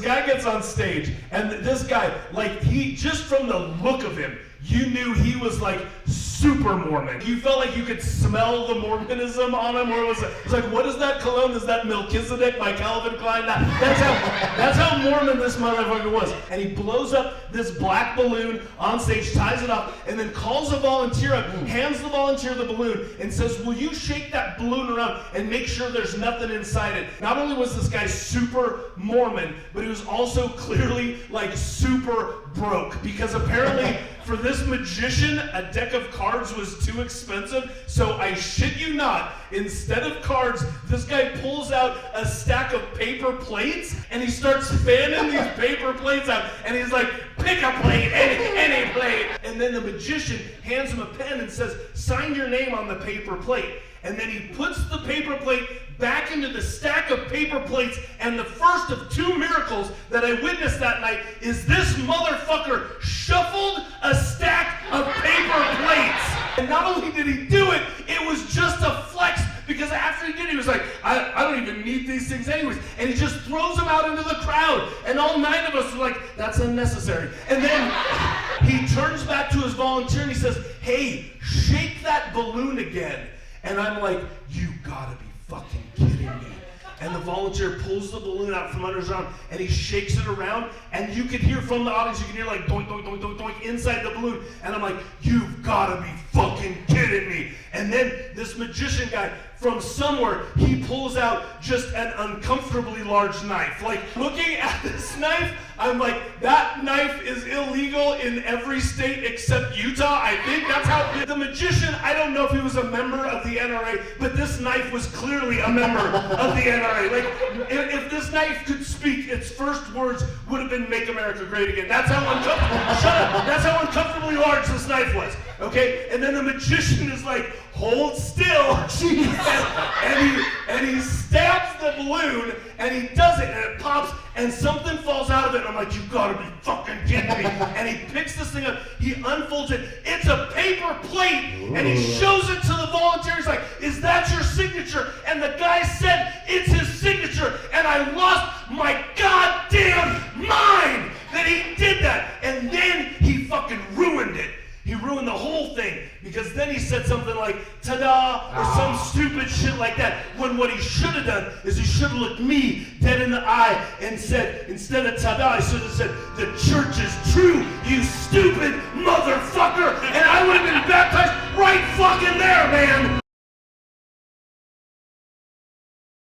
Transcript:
guy gets on stage, and this guy, like, he, just from the look of him, you knew he was like super Mormon. You felt like you could smell the Mormonism on him, or it was like, what is that cologne? Is that Melchizedek by Calvin Klein? That's how Mormon this motherfucker was. And he blows up this black balloon on stage, ties it up, and then calls a volunteer up, hands the volunteer the balloon, and says, will you shake that balloon around and make sure there's nothing inside it? Not only was this guy super Mormon, but he was also clearly like super broke, because apparently for this magician, a deck of cards was too expensive. So I shit you not, instead of cards, this guy pulls out a stack of paper plates and he starts fanning these paper plates out, and he's like, pick a plate, any plate. And then the magician hands him a pen and says, sign your name on the paper plate. And then he puts the paper plate back into the stack of paper plates, and the first of two miracles that I witnessed that night is this motherfucker shuffled a stack of paper plates. And not only did he do it, it was just a flex, because after he did it, he was like, I don't even need these things anyways. And he just throws them out into the crowd, and all 9 of us were like, that's unnecessary. And then he turns back to his volunteer and he says, hey, shake that balloon again. And I'm like, you gotta be fucking kidding me. And the volunteer pulls the balloon out from under his arm and he shakes it around, and you can hear from the audience, you can hear like doink, doink, doink, doink, doink inside the balloon. And I'm like, you've gotta be fucking kidding me. And then this magician guy, from somewhere, he pulls out just an uncomfortably large knife. Like, looking at this knife, I'm like, that knife is illegal in every state except Utah. I think that's how. The magician, I don't know if he was a member of the NRA, but this knife was clearly a member of the NRA. Like, if this knife could speak, its first words would have been "Make America Great Again." That's how uncomfortable. Shut up. That's how uncomfortably large this knife was. Okay, and then the magician is like, hold still, and he stabs the balloon, and he does it, and it pops, and something falls out of it, and I'm like, you gotta be fucking kidding me. And he picks this thing up, he unfolds it, it's a paper plate, and he shows it to the volunteer. He's like, is that your signature? And the guy said, it's his signature, and I lost my goddamn mind that he did that. And then he fucking ruined it. He ruined the whole thing, because then he said something like, ta-da, or some stupid shit like that, when what he should have done is he should have looked me dead in the eye and said, instead of ta-da, he should have said, the church is true, you stupid motherfucker, and I would have been baptized right fucking there, man.